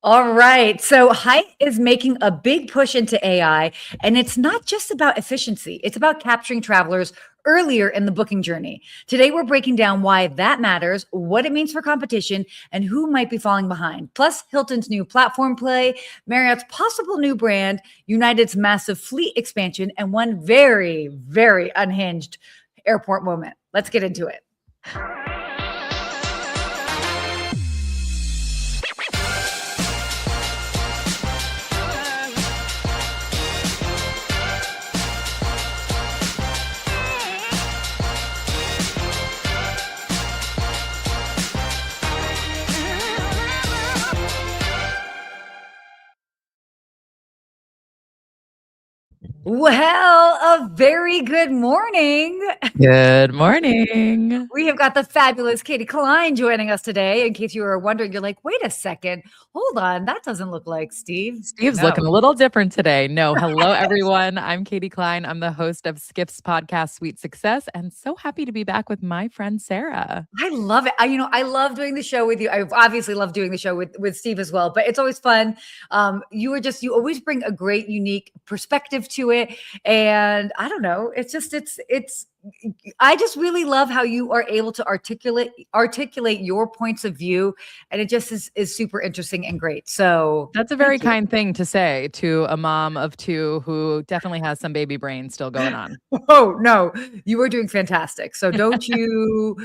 All right. So Hyatt is making a big push into AI, and it's not just about efficiency, it's about capturing travelers earlier in the booking journey. Today, we're breaking down why that matters, what it means for competition, and who might be falling behind. Plus, Hilton's new platform play, Marriott's possible new brand, United's massive fleet expansion, and one very, very unhinged airport moment. Let's get into it. Well, a very good morning. Good morning. We have got the fabulous Katie Cline joining us today. In case you were wondering, you're like, wait a second, hold on, that doesn't look like Steve. Steve's looking a little different today. No, hello everyone. I'm Katie Cline. I'm the host of Skift Podcast, Sweet Success, and so happy to be back with my friend Sarah. I love it. I love doing the show with you. I obviously love doing the show with Steve as well, but it's always fun. You always bring a great, unique perspective to it. And I don't know, I just really love how you are able to articulate your points of view, and it just is super interesting and great. So that's a very kind thing to say to a mom of two who definitely has some baby brain still going on. Oh no, you are doing fantastic. So don't you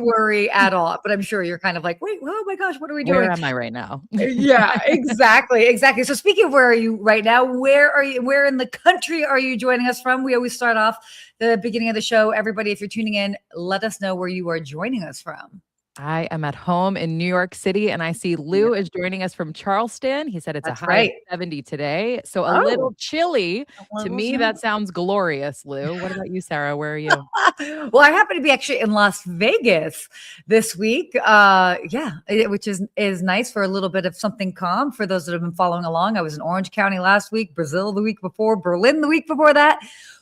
worry at all. But I'm sure you're kind of like, wait, oh my gosh, what are we doing? Where am I right now? Yeah, exactly. So speaking of where are you right now, where in the country are you joining us from? We always start off the beginning of the show. Everybody, if you're tuning in, let us know where you are joining us from. I am at home in New York City, and I see Lou is joining us from Charleston. He said it's That's a high right. of 70 today, so a little chilly. To me, that sounds glorious, Lou. What about you, Sarah? Where are you? Well, I happen to be actually in Las Vegas this week. Which is nice for a little bit of something calm for those that have been following along. I was in Orange County last week, Brazil the week before, Berlin the week before that.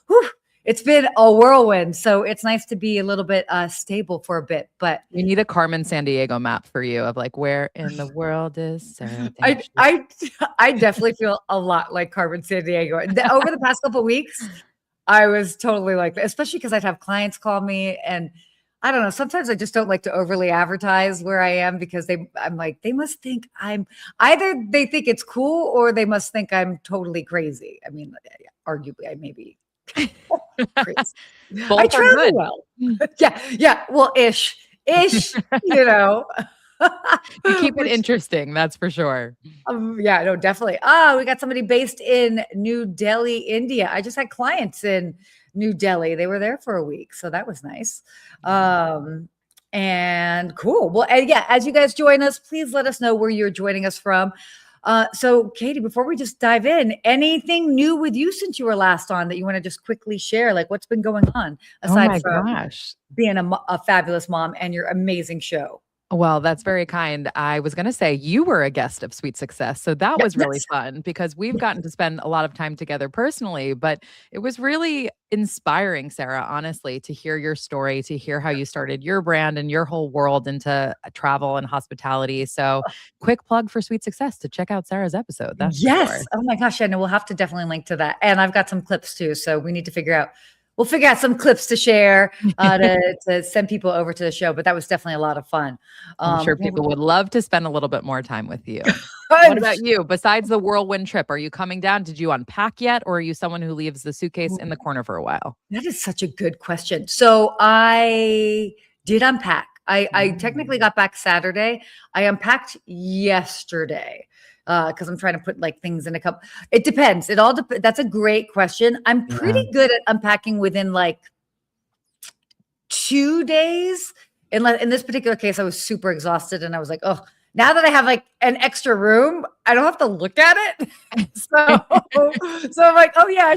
Whew. It's been a whirlwind, so it's nice to be a little bit stable for a bit. But we need a Carmen Sandiego map for you of like where in the world is Sarah? I definitely feel a lot like Carmen Sandiego. Over the past couple of weeks, I was totally like that, especially because I'd have clients call me, and I don't know. Sometimes I just don't like to overly advertise where I am because I'm like, they must think either they think it's cool or they must think I'm totally crazy. I mean, arguably, I may be. I travel well. Yeah. Well, ish, you know. You keep it interesting, that's for sure. Yeah, no, definitely. We got somebody based in New Delhi, India. I just had clients in New Delhi. They were there for a week, so that was nice. And cool. Well, and yeah, as you guys join us, please let us know where you're joining us from. So Katie, before we just dive in, anything new with you since you were last on that you want to just quickly share? Like what's been going on aside from being a fabulous mom and your amazing show? Well, that's very kind. I was going to say you were a guest of Sweet Success. So that was really fun because we've gotten to spend a lot of time together personally, but it was really inspiring, Sarah, honestly, to hear your story, to hear how you started your brand and your whole world into travel and hospitality. So quick plug for Sweet Success to check out Sarah's episode. That's yes. Oh my gosh. I know we'll have to definitely link to that. And I've got some clips too. So we need to figure out some clips to share to send people over to the show. But that was definitely a lot of fun. I'm sure people would love to spend a little bit more time with you. What about you? Besides the whirlwind trip, are you coming down? Did you unpack yet? Or are you someone who leaves the suitcase in the corner for a while? That is such a good question. So I did unpack. I technically got back Saturday. I unpacked yesterday. Because I'm trying to put like things in a cup. It depends. It all depends. That's a great question. I'm pretty good at unpacking within like 2 days. In this particular case, I was super exhausted and I was like, oh, now that I have like an extra room, I don't have to look at it. So I'm like, oh yeah, I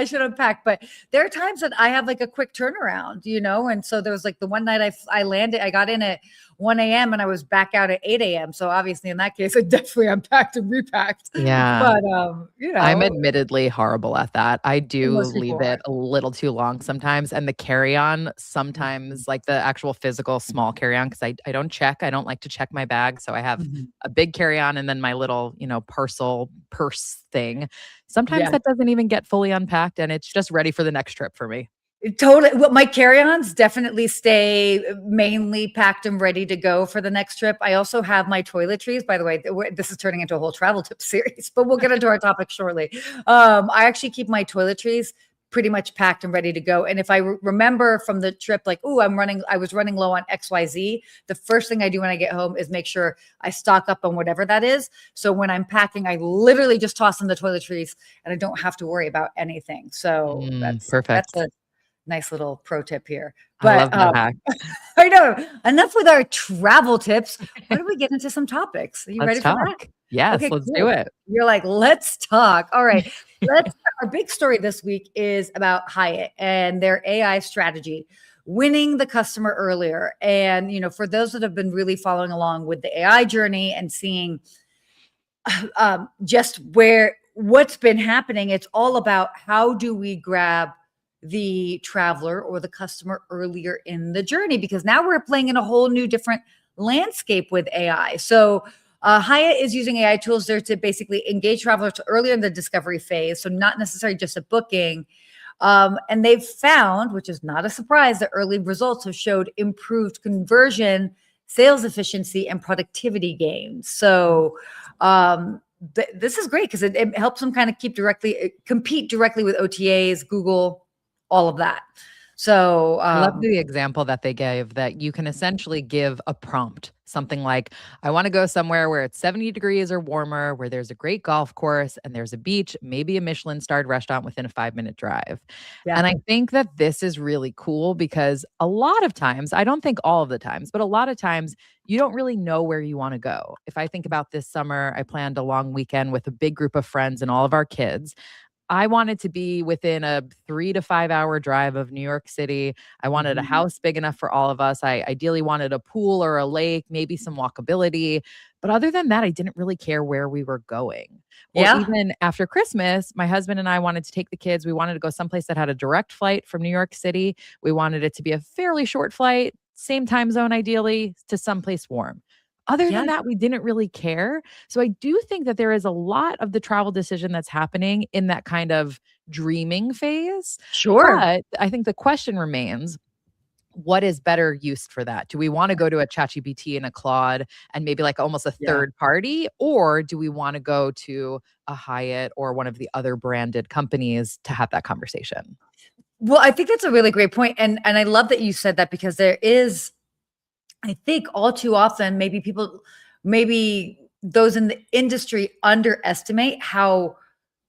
should unpack. But there are times that I have like a quick turnaround, and so there was like the one night I landed, I got in at 1 a.m. and I was back out at 8 a.m. So obviously in that case, I definitely unpacked and repacked. Yeah. But I'm admittedly horrible at that. I do most people leave it a little too long sometimes. And the carry-on sometimes, like the actual physical small carry-on, because I don't check. I don't like to check my bag. So I have Mhm. a big carry-on and then my little, parcel purse thing. Sometimes Yeah. that doesn't even get fully unpacked and it's just ready for the next trip for me. Totally. Well, my carry-ons definitely stay mainly packed and ready to go for the next trip. I also have my toiletries. By the way, this is turning into a whole travel tip series, but we'll get into our topic shortly. I actually keep my toiletries pretty much packed and ready to go. And if I remember from the trip, like, oh, I was running low on XYZ. The first thing I do when I get home is make sure I stock up on whatever that is. So when I'm packing, I literally just toss in the toiletries and I don't have to worry about anything. So that's Perfect. a nice little pro tip here. I But love that hack. I know enough with our travel tips. Why don't we get into some topics? Are you Let's ready for that? talk. Yes, Okay, let's do cool. it. You're like, let's talk. All right. Our big story this week is about Hyatt and their AI strategy, winning the customer earlier. And, for those that have been really following along with the AI journey and seeing just what's been happening, it's all about how do we grab the traveler or the customer earlier in the journey, because now we're playing in a whole new different landscape with AI. So Hyatt is using AI tools there to basically engage travelers earlier in the discovery phase. So not necessarily just a booking. And they've found, which is not a surprise, that early results have showed improved conversion, sales efficiency, and productivity gains. So this is great because it helps them kind of compete directly with OTAs, Google, all of that. So I love the example that they gave that you can essentially give a prompt, something like, I want to go somewhere where it's 70 degrees or warmer, where there's a great golf course and there's a beach, maybe a Michelin starred restaurant within a 5-minute drive. yeah, And I think that this is really cool because a lot of times, I don't think all of the times, but a lot of times you don't really know where you want to go. If I think about this summer, I planned a long weekend with a big group of friends and all of our kids. I wanted to be within a 3 to 5 hour drive of New York City. I wanted a Mhm. house big enough for all of us. I ideally wanted a pool or a lake, maybe some walkability. But other than that, I didn't really care where we were going. Or Yeah, even after Christmas, my husband and I wanted to take the kids. We wanted to go someplace that had a direct flight from New York City. We wanted it to be a fairly short flight, same time zone ideally, to someplace warm. Other than yeah, that, we didn't really care. So I do think that there is a lot of the travel decision that's happening in that kind of dreaming phase. sure. But I think the question remains, what is better used for that? Do we want to go to a ChatGPT and a Claude and maybe like almost a Yeah. third party? Or do we want to go to a Hyatt or one of the other branded companies to have that conversation? Well, I think that's a really great point, and I love that you said that because there is, I think, all too often, maybe those in the industry underestimate how,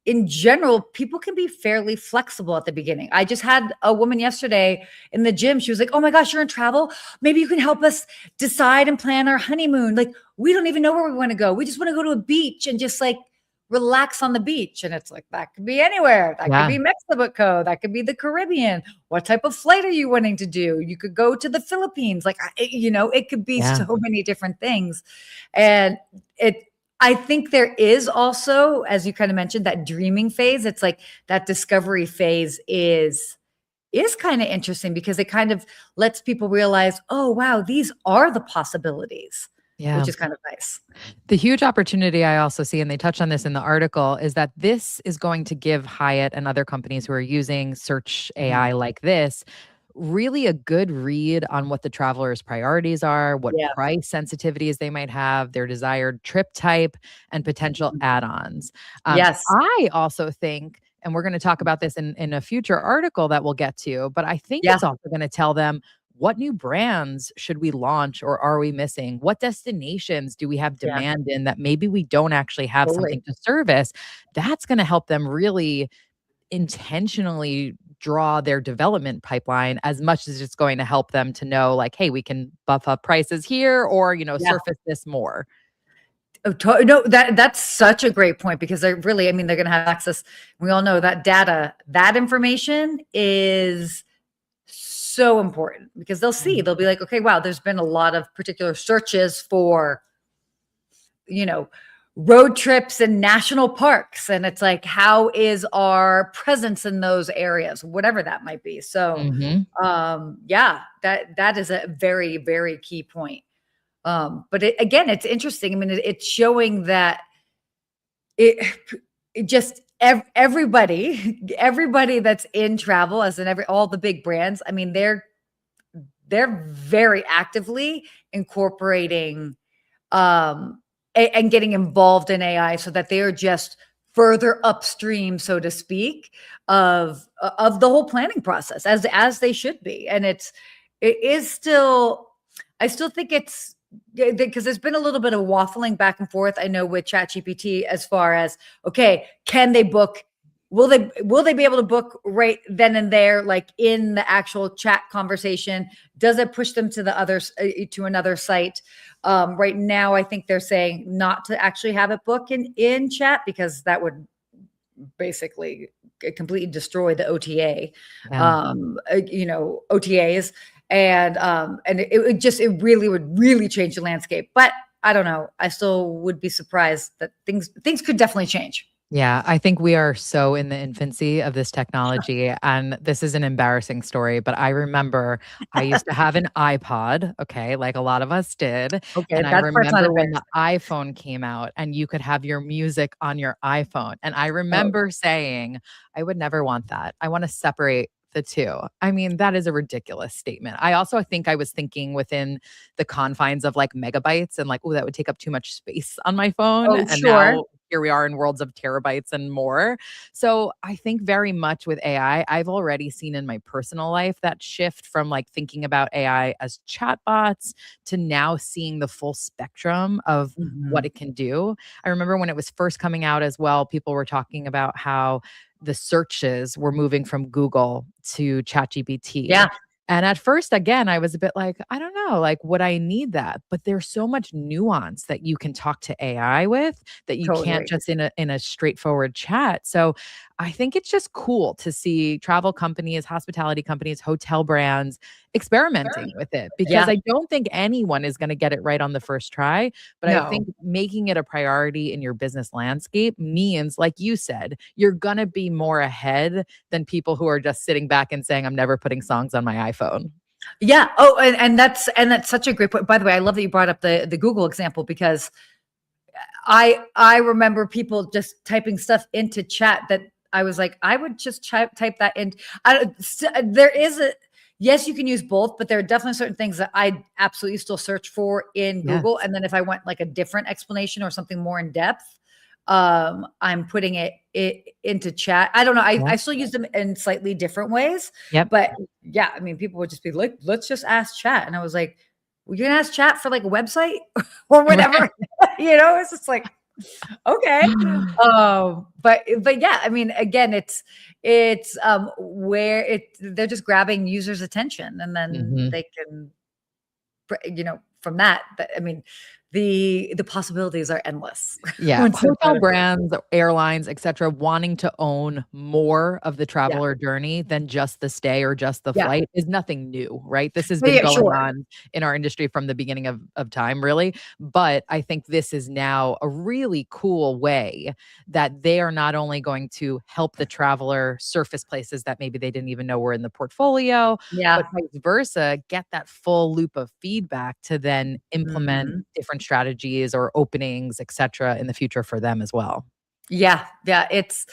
in general, people can be fairly flexible at the beginning. I just had a woman yesterday in the gym. She was like, "Oh my gosh, you're in travel. Maybe you can help us decide and plan our honeymoon. Like, we don't even know where we want to go. We just want to go to a beach and just like relax on the beach." And it's like, that could be anywhere. That could Yeah. be Mexico. That could be the Caribbean. What type of flight are you wanting to do? You could go to the Philippines. Like, it could be Yeah. so many different things. And I think there is also, as you kind of mentioned, that dreaming phase. It's like that discovery phase is kind of interesting because it kind of lets people realize, oh wow, these are the possibilities, Yeah. which is kind of nice. The huge opportunity I also see, and they touch on this in the article, is that this is going to give Hyatt and other companies who are using search Mhm. AI like this really a good read on what the traveler's priorities are, what Yeah. price sensitivities they might have, their desired trip type, and potential Mhm. add-ons. Yes. I also think, and we're going to talk about this in a future article that we'll get to, but I think Yeah. it's also going to tell them what new brands should we launch or are we missing? What destinations do we have Yeah. demand in that maybe we don't actually have something Totally. to service? That's going to help them really intentionally draw their development pipeline as much as it's going to help them to know like, hey, we can buff up prices here or, Yeah. surface this more. No, that's such a great point because they're really, I mean, they're going to have access. We all know that data, that information is so important because they'll be like, okay, wow, there's been a lot of particular searches for, you know, road trips and national parks. And it's like, how is our presence in those areas, whatever that might be. So, yeah, that is a very, very key point. But again, it's interesting. I mean, it's showing that it just everybody that's in travel, as in all the big brands. I mean, they're very actively incorporating and getting involved in AI so that they are just further upstream, so to speak, of the whole planning process as they should be. And it is still, I still think it's because there's been a little bit of waffling back and forth. I know with ChatGPT as far as, okay, can they book? Will they be able to book right then and there, like in the actual chat conversation? Does it push them to the others to another site? Right now, I think they're saying not to actually have it book in chat because that would basically completely destroy the OTA, OTAs. And it really would really change the landscape. But I don't know. I still would be surprised that things could definitely change. Yeah, I think we are so in the infancy of this technology. And this is an embarrassing story, but I remember I used to have an iPod, okay, like a lot of us did. Okay, And I that part's not remember when the embarrassing. iPhone came out and you could have your music on your iPhone. And I Oh, remember saying, I would never want that. I want to separate the two. I mean, that is a ridiculous statement. I also think I was thinking within the confines of like megabytes and like, oh, that would take up too much space on my phone. oh, And sure. now here we are in worlds of terabytes and more. So I think very much with AI, I've already seen in my personal life that shift from like thinking about AI as chatbots to now seeing the full spectrum of what Mhm. it can do. I remember when it was first coming out as well, people were talking about how the searches were moving from Google to ChatGPT. Yeah, And at first, again, I was a bit like, I don't know, like, would I need that? But there's so much nuance that you can talk to AI with that you can't totally. just in a straightforward chat. So I think it's just cool to see travel companies, hospitality companies, hotel brands experimenting with it because Yeah, I don't think anyone is going to get it right on the first try. But I no. think making it a priority in your business landscape means, like you said, you're going to be more ahead than people who are just sitting back and saying, I'm never putting songs on my iPhone. Yeah. Oh, and that's such a great point. By the way, I love that you brought up the Google example because I remember people just typing stuff into chat that I was like, I would just type that in. There is a yes, you can use both, but there are definitely certain things that I absolutely still search for in Google. Yes. And then if I want like a different explanation or something more in depth, I'm putting it into chat. I don't know. I Yep. still use them in slightly different ways, Yep. but yeah, I mean, people would just be like, let's just ask chat. And I was like, well, you're gonna ask chat for like a website or whatever. It's just like, okay. But yeah, I mean, again, it's where they're just grabbing users' attention and then Mhm. they can, from that, I mean, the possibilities are endless. Yeah, Once they hotel brought it. brands, airlines, etcetera, wanting to own more of the Yeah. traveler journey than just the stay or just the Yeah. flight is nothing new, right? This has Yeah, been yeah, going sure. on in our industry from the beginning of time, really. But I think this is now a really cool way that they are not only going to help the traveler surface places that maybe they didn't even know were in the portfolio, but Yeah. vice versa, get that full loop of feedback to then implement Mhm. different strategies or openings, et cetera, in the future for them as well. Yeah, yeah, it's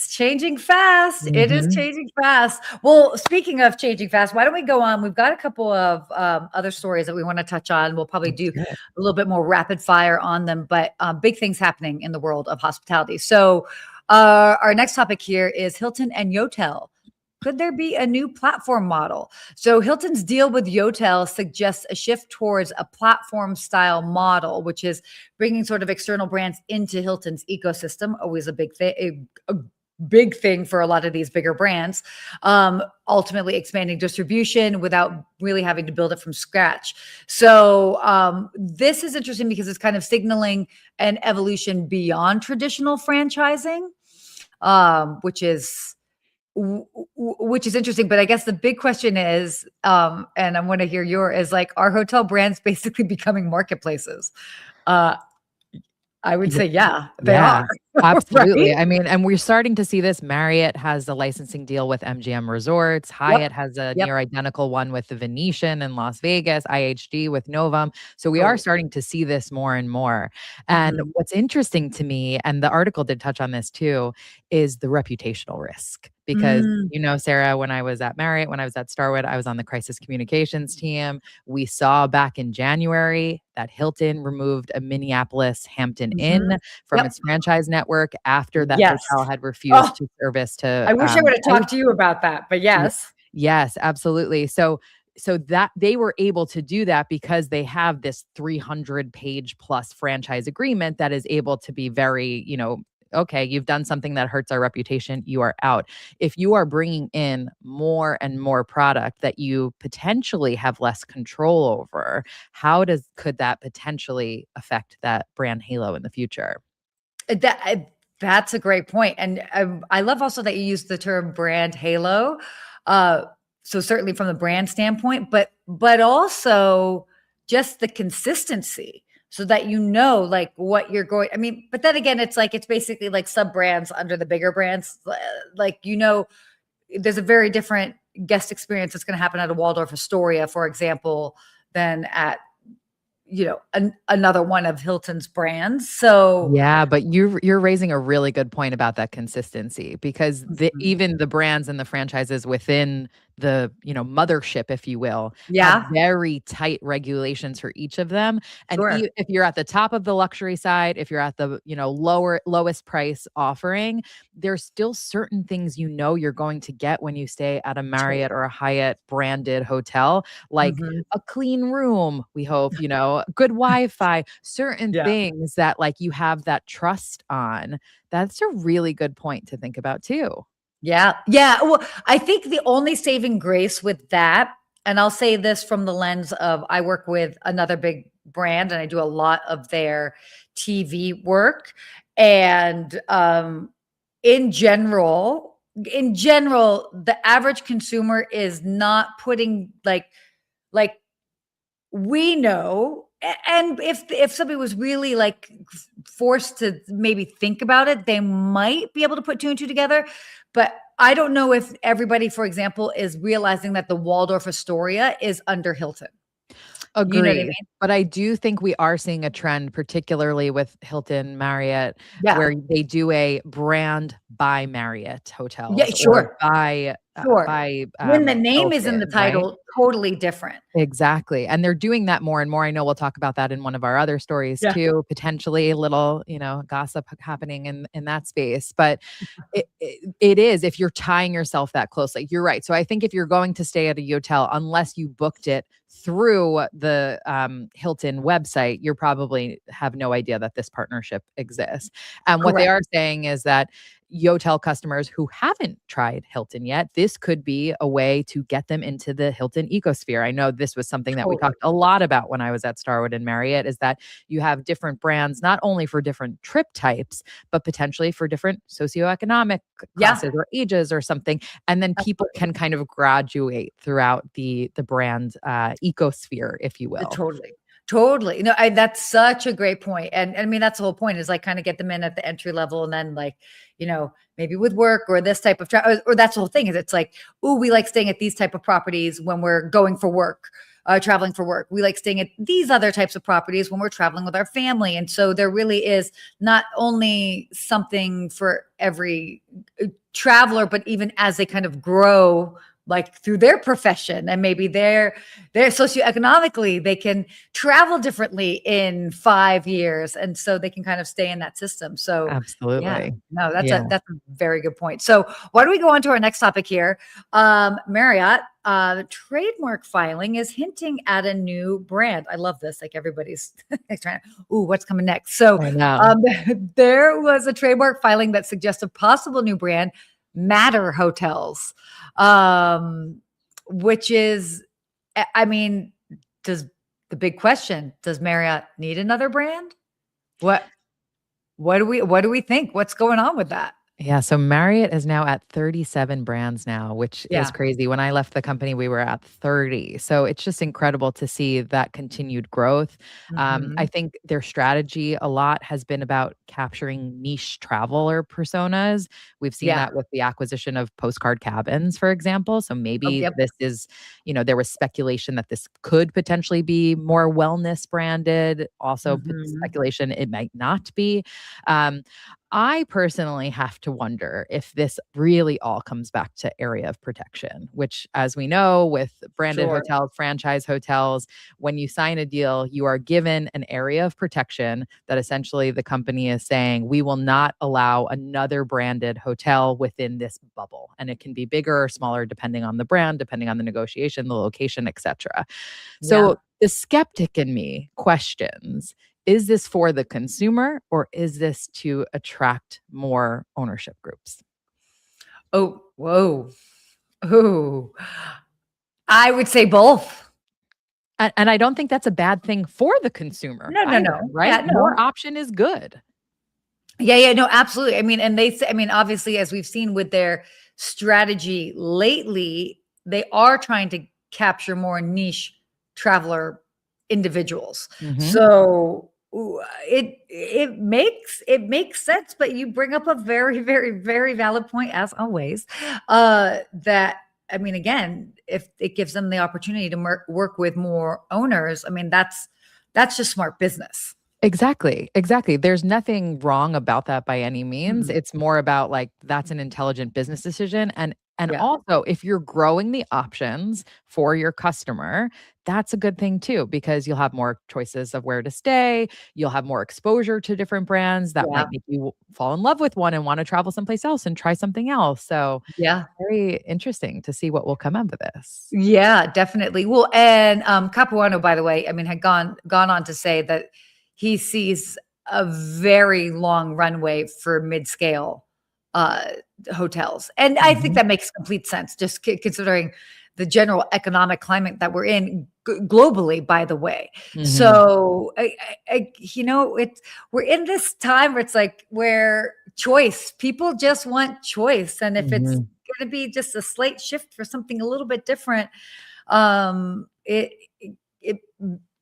changing fast. It is Mhm. changing fast. Well, speaking of changing fast, why don't we go on? We've got a couple of other stories that we want to touch on. We'll probably That's do good. a little bit more rapid fire on them, but big things happening in the world of hospitality. So, our next topic here is Hilton and YOTEL. Could there be a new platform model? So Hilton's deal with YOTEL suggests a shift towards a platform style model, which is bringing sort of external brands into Hilton's ecosystem. Always a big thing, a big thing for a lot of these bigger brands, ultimately expanding distribution without really having to build it from scratch. So this is interesting because it's kind of signaling an evolution beyond traditional franchising, which is interesting. But I guess the big question is, and I want to hear is like, are hotel brands basically becoming marketplaces? I would say, yeah, they Yeah, are. absolutely. Right? I mean, and we're starting to see this. Marriott has a licensing deal with MGM Resorts. Hyatt Yep. has a Yep. near identical one with the Venetian in Las Vegas, IHG with Novum. So we are Totally. starting to see this more and more. And Mhm. what's interesting to me, and the article did touch on this too, is the reputational risk. Because, Mm. Sarah, when I was at Marriott, when I was at Starwood, I was on the crisis communications team. We saw back in January that Hilton removed a Minneapolis Hampton Inn Mhm. from Yep. its franchise network after that Yes. hotel had refused Oh, to service to I wish I would have talked to you about that, but Y yes. yes, absolutely. So that they were able to do that because they have this 300-page plus franchise agreement that is able to be very, okay, you've done something that hurts our reputation, you are out. If you are bringing in more and more product that you potentially have less control over, could that potentially affect that brand halo in the future? That's a great point, and I love also that you use the term brand halo. Uh, so certainly from the brand standpoint, but also just the consistency, so that like what you're going. I mean, but then again, it's basically like sub brands under the bigger brands. Like there's a very different guest experience that's going to happen at a Waldorf Astoria, for example, than at another one of Hilton's brands. So. Yeah, but you're raising a really good point about that consistency because Mhm. even the brands and the franchises within the, mothership, if you will, have Yeah, very tight regulations for each of them. And sure. if you're at the top of the luxury side, if you're at the, lowest price offering, there's still certain things you're going to get when you stay at a Marriott or a Hyatt branded hotel, like Mhm. a clean room, we hope, good Wi-Fi, certain Yeah. things that like you have that trust on. That's a really good point to think about too. Yeah. Yeah. Well, I think the only saving grace with that, and I'll say this from the lens of I work with another big brand and I do a lot of their TV work. And in general, the average consumer is not putting like we know, and if somebody was really like forced to maybe think about it, they might be able to put two and two together. But I don't know if everybody, for example, is realizing that the Waldorf Astoria is under Hilton. You know what I Agree. mean? But I do think we are seeing a trend, particularly with Hilton, Marriott, Yeah. where they do a brand by Marriott Yeah, hotels or sure. Sure. by When the name is in the Hilton, right? title, totally different. Exactly, and they're doing that more and more. I know we'll talk about that in one of our other stories Yeah. too, potentially a little, gossip happening in that space, but it is if you're tying yourself that closely. You're right. So I think if you're going to stay at a hotel, unless you booked it through the Hilton website, you probably have no idea that this partnership exists. And what they Correct. are saying is that YOTEL customers who haven't tried Hilton yet, this could be a way to get them into the Hilton ecosphere. I know this was something that we Totally. talked a lot about when I was at Starwood and Marriott, is that you have different brands, not only for different trip types, but potentially for different socioeconomic Yeah. classes or ages or something. And then people Absolutely. can kind of graduate throughout the brand ecosphere, if you will. Totally. Totally. No, that's such a great point. And I mean, that's the whole point, is like kind of get them in at the entry level, and then like, maybe with work or this type of or that's the whole thing, is it's like, oh, we like staying at these type of properties when we're going for work, traveling for work. We like staying at these other types of properties when we're traveling with our family. And so there really is not only something for every traveler, but even as they kind of grow like through their profession, and maybe they're socioeconomically, they can travel differently in 5 years. And so they can kind of stay in that system. So yeah, Absolutely. no, Yeah. that's a very good point. So why don't we go on to our next topic here? Marriott, trademark filing is hinting at a new brand. I love this. Like everybody's trying to, ooh, what's coming next? So I know. there was a trademark filing that suggests a possible new brand, Matter Hotels, which is, I mean, does the big question, does Marriott need another brand? What do we think? What's going on with that? Yeah, so Marriott is now at 37 brands now, which is Yeah. crazy. When I left the company, we were at 30. So it's just incredible to see that continued growth. I Mhm. think their strategy a lot has been about capturing niche traveler personas. We've seen Yeah. that with the acquisition of Postcard Cabins, for example. So Oh, maybe yep. this is, there was speculation that this could potentially be more wellness branded. Also, Mhm. speculation it might not be. Um, I personally have to wonder if this really all comes back to area of protection, which, as we know, with branded Sure. hotels, franchise hotels, when you sign a deal, you are given an area of protection that essentially the company is saying, we will not allow another branded hotel within this bubble. And it can be bigger or smaller depending on the brand, depending on the negotiation, the location, etc. Yeah. So the skeptic in me questions, is this for the consumer or is this to attract more ownership groups? Oh, whoa. Ooh. I would say both. And I don't think that's a bad thing for the consumer No, no, either, no. right? Yeah, More no. option is good. Yeah, no, absolutely. I mean, and I mean, obviously, as we've seen with their strategy lately, they are trying to capture more niche traveler individuals. Mhm. So it makes sense, but you bring up a very, very, very valid point, as always. That I mean, again, if it gives them the opportunity to work with more owners, I mean, that's just smart business. Exactly, exactly. There's nothing wrong about that by any means. Mhm. It's more about like that's an intelligent business decision and Yeah. also if you're growing the options for your customer, that's a good thing too because you'll have more choices of where to stay, you'll have more exposure to different brands that Yeah. might make you fall in love with one and want to travel someplace else and try something else. So, Yeah. very interesting to see what will come out of this. Yeah, definitely. Well, and Capuano, by the way, I mean, had gone on to say that he sees a very long runway for mid-scale uh hotels. And I think Mhm. that makes complete sense, just considering the general economic climate that we're in globally, by the way. Mhm. So it's we're in this time where it's like where choice, people just want choice. And if it's Mhm. going to be just a slight shift for something a little bit different, um, it it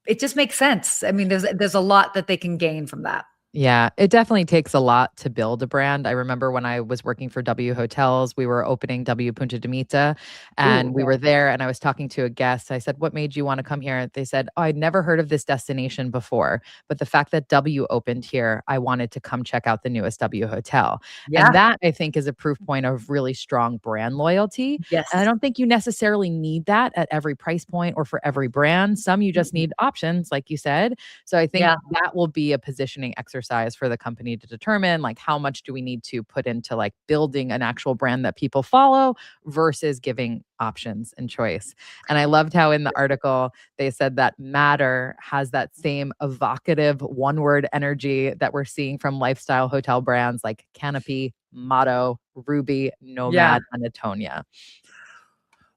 it just makes sense. I mean, there's a lot that they can gain from that. Yeah, it definitely takes a lot to build a brand. I remember when I was working for W Hotels, we were opening W Punta de Mita, Ooh, and we yeah. were there, and I was talking to a guest. I said, "What made you want to come here?" They said, "Oh, I'd never heard of this destination before, but the fact that W opened here, I wanted to come check out the newest W hotel." And Yeah. that I think is a proof point of really strong brand loyalty. And I Yes. don't think you necessarily need that at every price point or for every brand. Some you just Mhm. need options, like you said. So I think Yeah. that will be a positioning exercise for the company to determine like how much do we need to put into like building an actual brand that people follow versus giving options and choice. And I loved how in the article they said that Matter has that same evocative one-word energy that we're seeing from lifestyle hotel brands like Canopy, Motto, Ruby, Yeah. Nomad, and Atonia.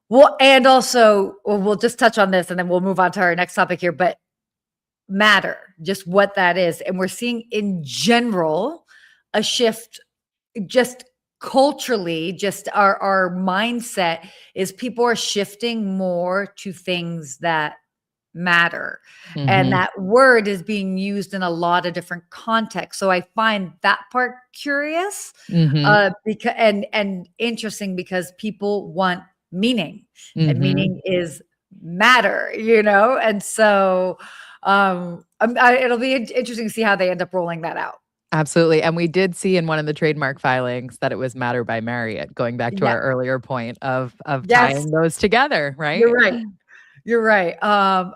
Well, and also, well, we'll just touch on this and then we'll move on to our next topic here. But matter, just what that is. And we're seeing in general a shift just culturally, just our mindset is people are shifting more to things that matter. And Mhm. that word is being used in a lot of different contexts. So I find that part curious, Mhm. because and interesting because people want meaning, and Mhm. meaning is matter, and so it'll be interesting to see how they end up rolling that out. Absolutely. And we did see in one of the trademark filings that it was Matter by Marriott, going back to Yeah. our earlier point of Yes, tying those together, you're right? right. You're right.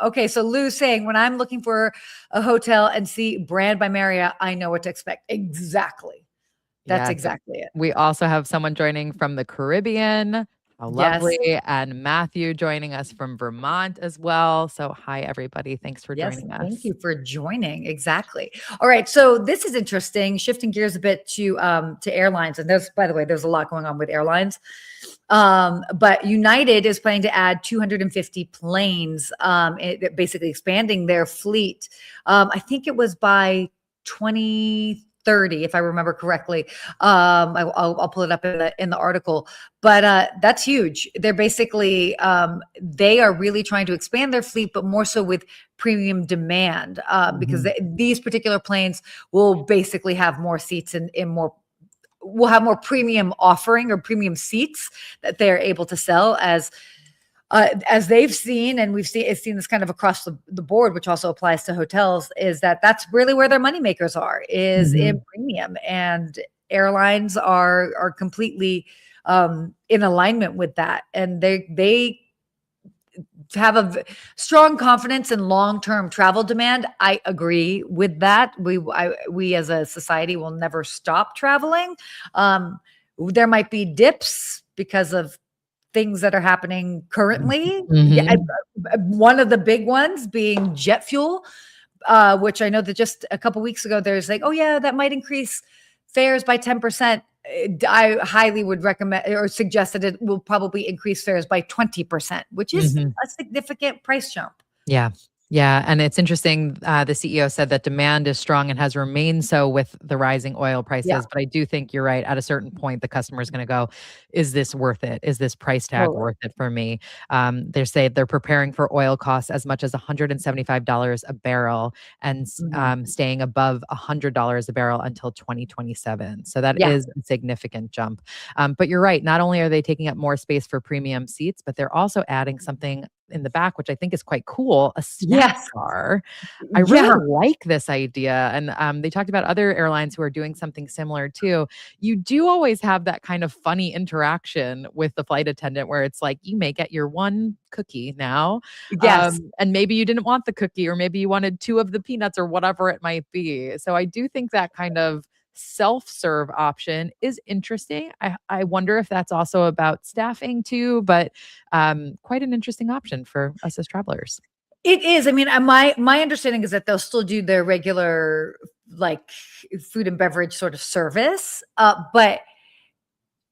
Okay, so Lou's saying when I'm looking for a hotel and see brand by Marriott, I know what to expect. Exactly. That's Yes. exactly it. We also have someone joining from the Caribbean. How Yes. lovely. And Matthew joining us from Vermont as well. So, hi, everybody. Thanks for Yes, joining thank us. you for joining. Exactly. All right, so this is interesting. Shifting gears a bit to airlines, and there's, by the way, there's a lot going on with airlines. But United is planning to add 250 planes, basically expanding their fleet. I think it was by 2030, if I remember correctly. I'll pull it up in the article, but that's huge. They're basically they are really trying to expand their fleet, but more so with premium demand, because Mhm. these particular planes will basically have more seats and more will have more premium offering or premium seats that they're able to sell as they've seen, and we've seen this kind of across the board, which also applies to hotels, is that that's really where their money makers are, is in Mhm. premium, and airlines are completely in alignment with that, and they have strong confidence in long-term travel demand. I agree with that. We as a society will never stop traveling. There might be dips because of things that are happening currently. Yeah, Mhm. one of the big ones being jet fuel, which I know that just a couple weeks ago, there's like, oh yeah, that might increase fares by 10%. I highly would recommend or suggest that it will probably increase fares by 20%, which is Mhm. a significant price jump. Yeah. Yeah. And it's interesting. The CEO said that demand is strong and has remained so with the rising oil Yeah, prices. But I do think you're right. At a certain point, the customer is going to go, is this worth it? Is this price tag totally. worth it for me? They say they're preparing for oil costs as much as $175 a barrel and Mhm. staying above $100 a barrel until 2027. So that Yeah. is a significant jump. But you're right. Not only are they taking up more space for premium seats, but they're also adding something in the back, which I think is quite cool, a snack Yes. bar. I really Yeah. like this idea. And they talked about other airlines who are doing something similar too. You do always have that kind of funny interaction with the flight attendant where it's like, you may get your one cookie now. Yes. And maybe you didn't want the cookie, or maybe you wanted two of the peanuts or whatever it might be. So I do think that kind of self-serve option is interesting. I wonder if that's also about staffing too, but quite an interesting option for us as travelers. It is. I mean, my understanding is that they'll still do their regular like food and beverage sort of service, but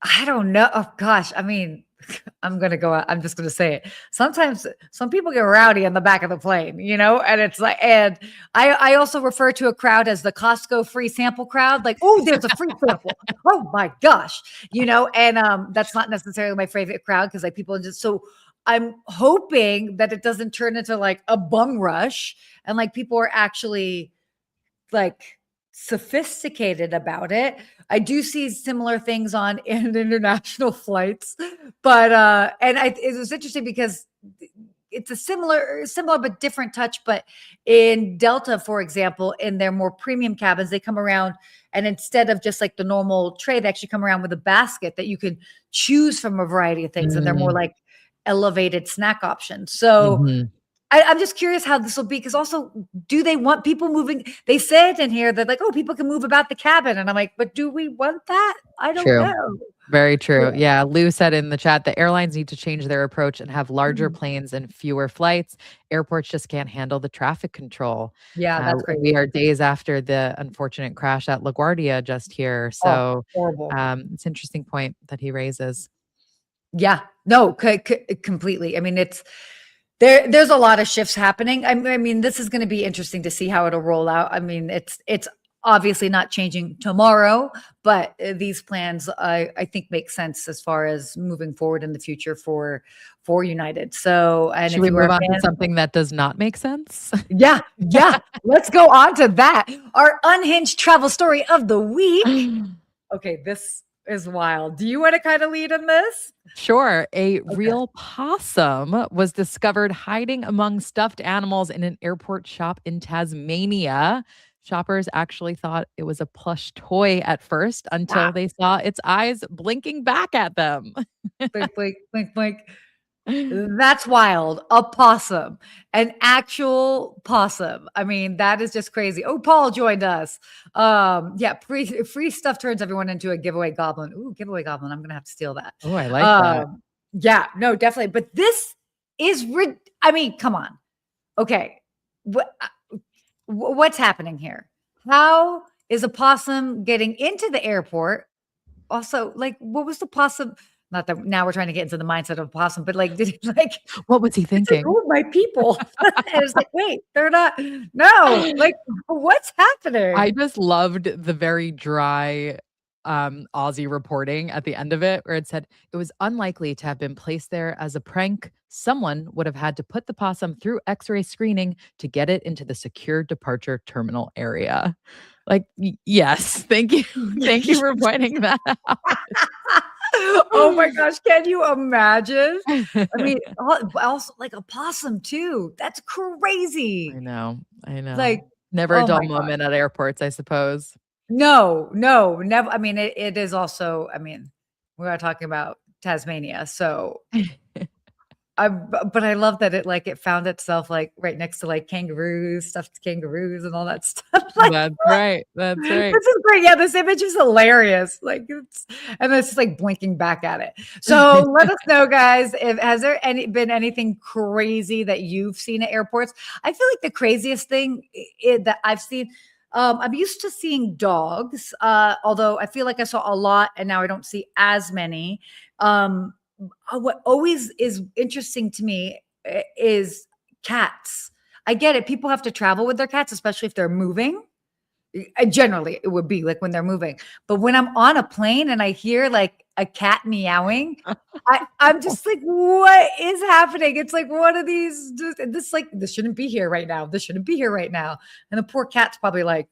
I don't know. Oh gosh, I mean, I'm gonna go out. I'm just gonna say it. Sometimes some people get rowdy on the back of the plane, and it's like, and I also refer to a crowd as the Costco free sample crowd. Like, oh, there's a free sample. Oh my gosh, and that's not necessarily my favorite crowd because like people just so. I'm hoping that it doesn't turn into like a bum rush and like people are actually like sophisticated about it. I do see similar things on in international flights, but it was interesting because it's a similar but different touch. But in Delta, for example, in their more premium cabins, they come around and instead of just like the normal tray, they actually come around with a basket that you can choose from a variety of things, and they're more Mm, like elevated snack options. So mhm. I'm just curious how this will be because also, do they want people moving? They said in here that like, oh, people can move about the cabin, and I'm like, but do we want that? I don't True. know. Very Yeah. true. Yeah, Lou said in the chat the airlines need to change their approach and have larger Mhm. planes and fewer flights. Airports just can't handle the traffic control. Yeah, that's We crazy. are days after the unfortunate crash at LaGuardia just here. Oh, So horrible. it's an interesting point that he raises. Yeah, no, completely. I mean, it's there's a lot of shifts happening. I mean, this is going to be interesting to see how it'll roll out. I mean, it's obviously not changing tomorrow, but these plans I think make sense as far as moving forward in the future for United. So, and Should if we you are move a on to fan, something that does not make sense? yeah, yeah, let's go on to that. Our unhinged travel story of the week. Okay, this is wild. Do you want to kind of lead in this? Sure. A Okay. real possum was discovered hiding among stuffed animals in an airport shop in Tasmania. Shoppers actually thought it was a plush toy at first until Wow. they saw its eyes blinking back at them. Blink, blink, blink, blink. That's wild. A possum, an actual possum. I mean, that is just crazy. Oh, Paul joined us. Yeah, free stuff turns everyone into a giveaway goblin. Ooh, giveaway goblin. I'm gonna have to steal that. Oh, I like that. Yeah, no, definitely. But this is, I mean, come on. Okay, what's happening here? How is a possum getting into the airport? Also, like, what was the possum? Not that now we're trying to get into the mindset of a possum, but like, did he like, What was he it's like, thinking? oh, my people. And it's like, wait, they're not, no, like, what's happening? I just loved the very dry Aussie reporting at the end of it, where it said it was unlikely to have been placed there as a prank. Someone would have had to put the possum through x-ray screening to get it into the secure departure terminal area. Like, yes, thank you. Thank you for pointing that out. Oh my gosh, can you imagine? I mean, also like a possum too. That's crazy. I know. Like, Never a oh dull my God. moment at airports, I suppose. No, never. I mean, it is also, I mean, we are talking about Tasmania. So but I love that it found itself like right next to like kangaroos, stuffed kangaroos and all that stuff. Like, That's right. That's right. this is great. Yeah, this image is hilarious. Like and it's just like blinking back at it. So let us know, guys, if has there been anything crazy that you've seen at airports? I feel like the craziest thing that I've seen. I'm used to seeing dogs, although I feel like I saw a lot, and now I don't see as many. What always is interesting to me is cats. I get it. People have to travel with their cats, especially if they're moving. Generally, it would be like when they're moving. But when I'm on a plane and I hear like a cat meowing, I'm just like, what is happening? It's like one of these, this shouldn't be here right now. This shouldn't be here right now. And the poor cat's probably like,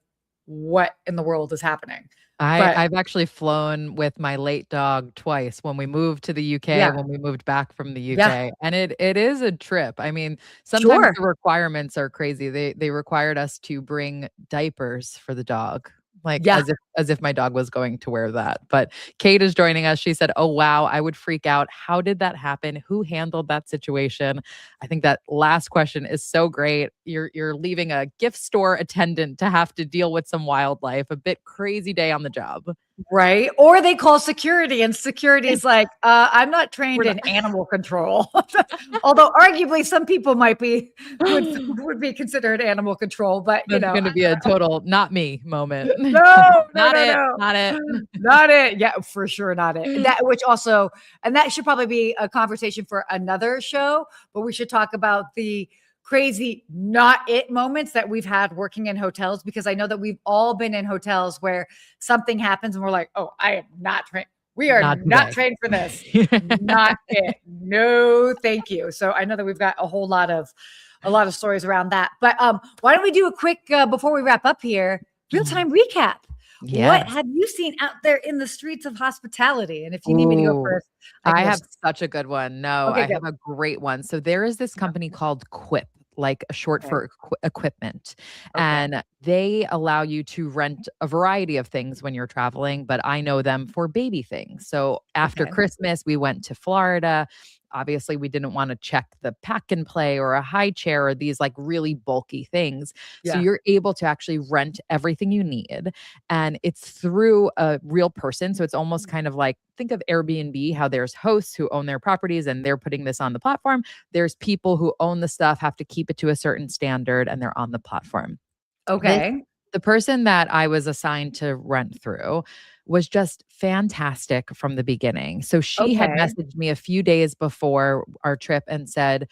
what in the world is happening? I've actually flown with my late dog twice when we moved to the UK, Yeah. when we moved back from the UK. Yeah. And it is a trip. I mean, sometimes Sure. the requirements are crazy. They required us to bring diapers for the dog. Like Yeah. as if my dog was going to wear that. But Kate is joining us. She said, "Oh wow, I would freak out. How did that happen? Who handled that situation?" I think that last question is so great. You're leaving a gift store attendant to have to deal with some wildlife. A bit crazy day on the job. Right. Or they call security, and security is like, I'm not trained We're in animal control. Although arguably some people might be would be considered animal control, but That's going to be a total not me moment. no, Not no, it. no. Not it. Not it. Yeah, for sure not it. That which also, and that should probably be a conversation for another show, but we should talk about the crazy not it moments that we've had working in hotels, because I know that we've all been in hotels where something happens and we're like, oh, I am not trained. We are not trained for this. Not it. No, thank you. So I know that we've got a lot of stories around that. But why don't we do a quick before we wrap up here, real-time recap. Yes. What have you seen out there in the streets of hospitality? And if you need me to go first, I have such a good one. No, Okay, I have a great one. So there is this company called Quip, like a short for equipment. And they allow you to rent a variety of things when you're traveling, but I know them for baby things. So after Christmas, we went to Florida. Obviously, we didn't want to check the pack and play or a high chair or these like really bulky things. So you're able to actually rent everything you need. And it's through a real person. So it's almost kind of like, think of Airbnb, how there's hosts who own their properties and they're putting this on the platform. There's people who own the stuff, have to keep it to a certain standard, and they're on the platform. Okay. The person that I was assigned to rent through was just fantastic from the beginning. So she had messaged me a few days before our trip and said,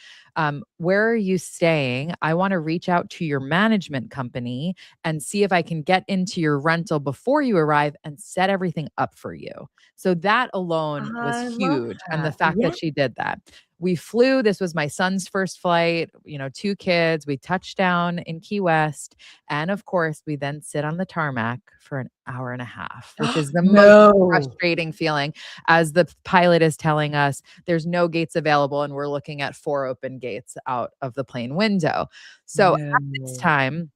where are you staying? I want to reach out to your management company and see if I can get into your rental before you arrive and set everything up for you. So that alone was huge. And the fact that she did that. We flew. This was my son's first flight, 2 kids. We touched down in Key West. And of course, we then sit on the tarmac for an hour and a half, which is the most frustrating feeling, as the pilot is telling us there's no gates available. And we're looking at 4 open gates out of the plane window. So at this time,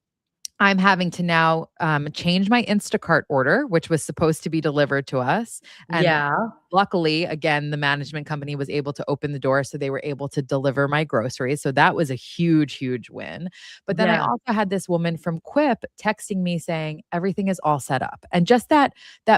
I'm having to now change my Instacart order, which was supposed to be delivered to us. And Yeah. luckily, again, the management company was able to open the door. So they were able to deliver my groceries. So that was a huge, huge win. But then I Yeah. also had this woman from Quip texting me saying everything is all set up. And just that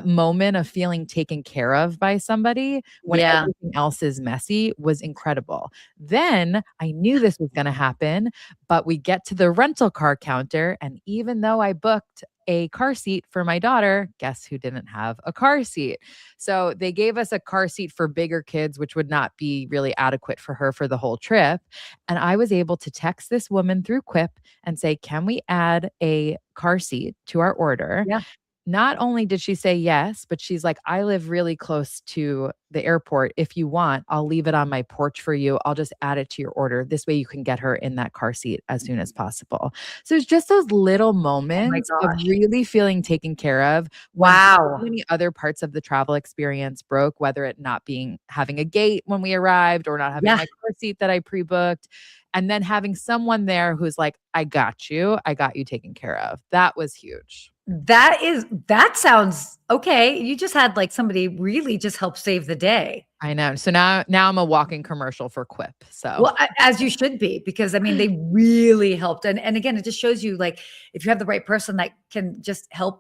moment of feeling taken care of by somebody when Yeah. everything else is messy was incredible. Then I knew this was going to happen, but we get to the rental car counter. And even though I booked a car seat for my daughter, guess who didn't have a car seat? So they gave us a car seat for bigger kids, which would not be really adequate for her for the whole trip. And I was able to text this woman through Quip and say, can we add a car seat to our order? Yeah. Not only did she say yes, but she's like, I live really close to the airport. If you want, I'll leave it on my porch for you. I'll just add it to your order. This way you can get her in that car seat as soon as possible. So it's just those little Oh my moments of gosh. really feeling taken care of when so Wow. many other parts of the travel experience broke, whether it not being having a gate when we arrived or not having Yeah. my car seat that I pre-booked. And then having someone there who's like, I got you. I got you taken care of. That was huge. That sounds okay. You just had like somebody really just help save the day. I know. So now I'm a walking commercial for Quip. So Well, as you should be, because I mean, they really helped. And again, it just shows you like if you have the right person that can just help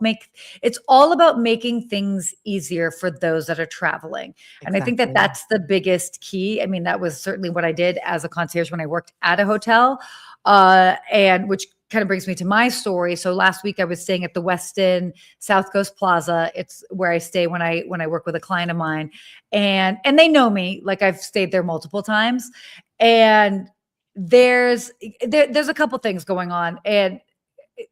it's all about making things easier for those that are traveling. And I think that exactly. that's the biggest key. I mean, that was certainly what I did as a concierge when I worked at a hotel. And which kind of brings me to my story. So last week I was staying at the Westin South Coast Plaza. It's where I stay when I work with a client of mine, and they know me. Like I've stayed there multiple times, and there's a couple things going on, and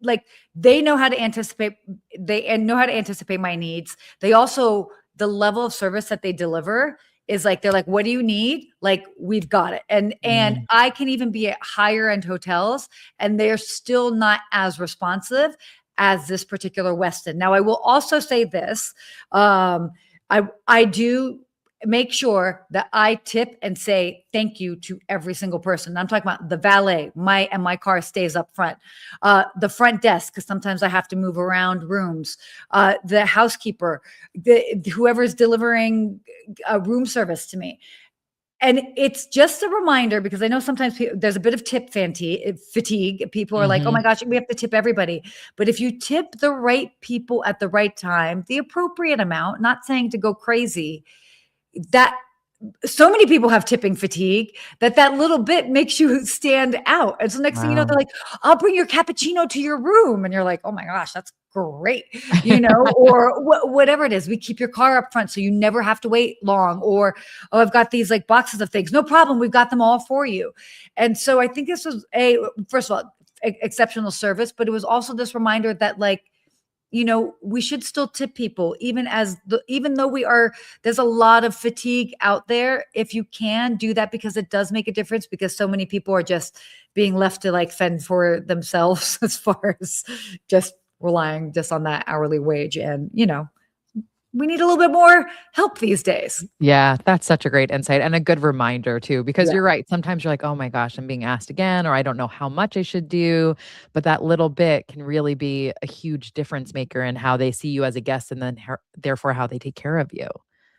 like they know how to anticipate. They know how to anticipate my needs. They also the level of service that they deliver is like they're like, what do you need? Like we've got it. And Mm. I can even be at higher end hotels and they're still not as responsive as this particular Westin. Now I will also say this. I do make sure that I tip and say thank you to every single person. I'm talking about the valet, my car stays up front, the front desk, because sometimes I have to move around rooms, the housekeeper, whoever's delivering a room service to me. And it's just a reminder because I know sometimes there's a bit of tip fatigue. People are like, oh my Mhm. gosh, we have to tip everybody. But if you tip the right people at the right time, the appropriate amount, not saying to go crazy, that so many people have tipping fatigue that little bit makes you stand out. And so next thing you know, they're Wow. like, I'll bring your cappuccino to your room. And you're like, oh my gosh, that's great. Or whatever it is. We keep your car up front so you never have to wait long. Or, oh, I've got these like boxes of things. No problem. We've got them all for you. And so I think this was first of all, exceptional service, but it was also this reminder that like, we should still tip people, even though there's a lot of fatigue out there. If you can do that, because it does make a difference, because so many people are just being left to like fend for themselves as far as just relying just on that hourly wage. And, we need a little bit more help these days. Yeah, that's such a great insight and a good reminder too, because Yeah. you're right. Sometimes you're like, oh my gosh, I'm being asked again, or I don't know how much I should do. But that little bit can really be a huge difference maker in how they see you as a guest and then therefore how they take care of you.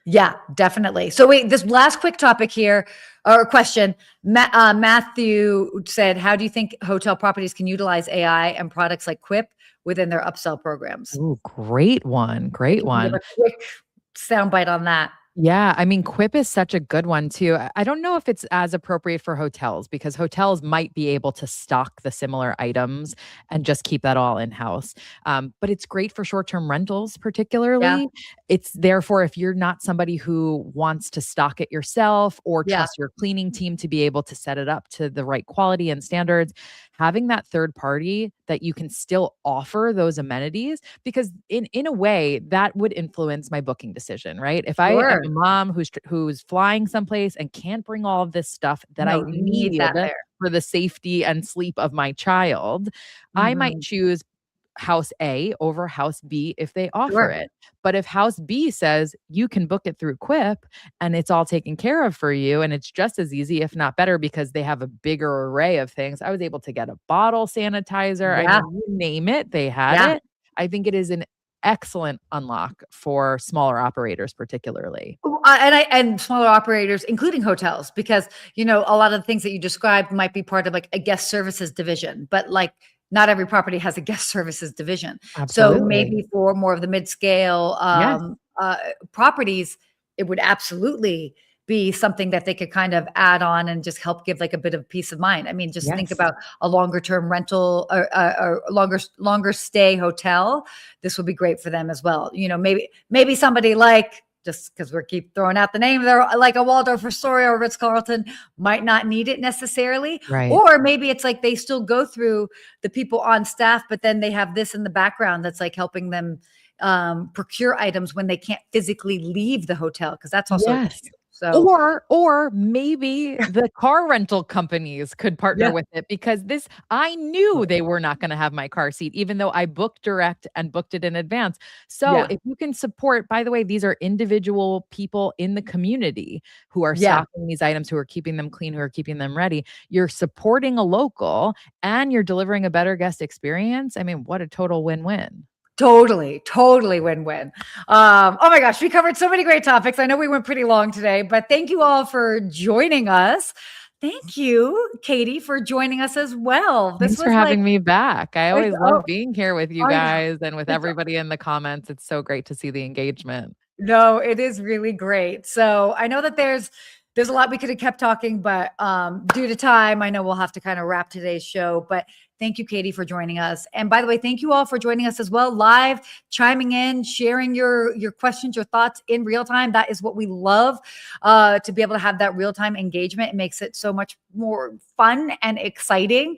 Yeah, definitely. So wait, this last quick topic here or question. Matthew said, how do you think hotel properties can utilize AI and products like Quip within their upsell programs? Ooh, great one. Great You can give one. a quick soundbite on that. Yeah, I mean, Quip is such a good one too. I don't know if it's as appropriate for hotels because hotels might be able to stock the similar items and just keep that all in house. But it's great for short term rentals, Yeah. particularly. It's therefore if you're not somebody who wants to stock it yourself or Yeah. trust your cleaning team to be able to set it up to the right quality and standards, having that third party that you can still offer those amenities because in a way that would influence my booking decision, right? If I am Sure. a mom who's flying someplace and can't bring all of this stuff that I No, you need need that there. for the safety and sleep of my child, I might Mhm. choose house A over house B if they offer Sure. it. But if house B says you can book it through Quip and it's all taken care of for you and it's just as easy, if not better, because they have a bigger array of things. I was able to get a bottle sanitizer. I Yeah. mean, you name it, they had Yeah. it. I think it is an excellent unlock for smaller operators, particularly. And smaller operators, including hotels, because a lot of the things that you described might be part of like a guest services division, but like not every property has a guest services division. So Absolutely. maybe for more of the mid-scale Yes. properties, it would absolutely be something that they could kind of add on and just help give like a bit of peace of mind. I mean, just think Yes. about a longer term rental or longer stay hotel. This would be great for them as well. Maybe somebody like, just because we keep throwing out the name there, like a Waldorf Astoria or Ritz-Carlton might not need it necessarily. Right. Or maybe it's like they still go through the people on staff, but then they have this in the background that's like helping them procure items when they can't physically leave the hotel, because that's also an Yes. issue. So Or maybe the car rental companies could partner with it, because I knew they were not going to have my car seat, even though I booked direct and booked it in advance. So if you can support, by the way, these are individual people in the community who are stocking these items, who are keeping them clean, who are keeping them ready. You're supporting a local and you're delivering a better guest experience. I mean, what a total win-win. Totally win-win. Oh my gosh, we covered so many great topics. I know we went pretty long today, but thank you all for joining us. Thank you, Katie, for joining us as well. Thanks for having me back. I always love being here with you guys and with everybody in the comments. It's so great to see the engagement. No, it is really great. So I know that there's a lot we could have kept talking, but due to time, I know we'll have to kind of wrap today's show. But thank you, Katie, for joining us. And by the way, thank you all for joining us as well, live, chiming in, sharing your questions, your thoughts in real time. That is what we love, to be able to have that real-time engagement. It makes it so much more fun and exciting.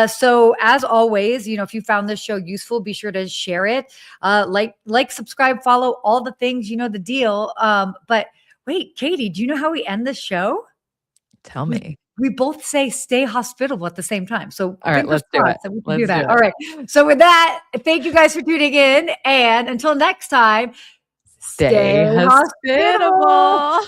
So as always, if you found this show useful, be sure to share it, like, subscribe, follow, all the things, the deal. But wait, Katie, do you know how we end the show? Tell me. We both say stay hospitable at the same time. So all right, let's do it. So we can do that. All right. So with that, thank you guys for tuning in. And until next time, stay hospitable.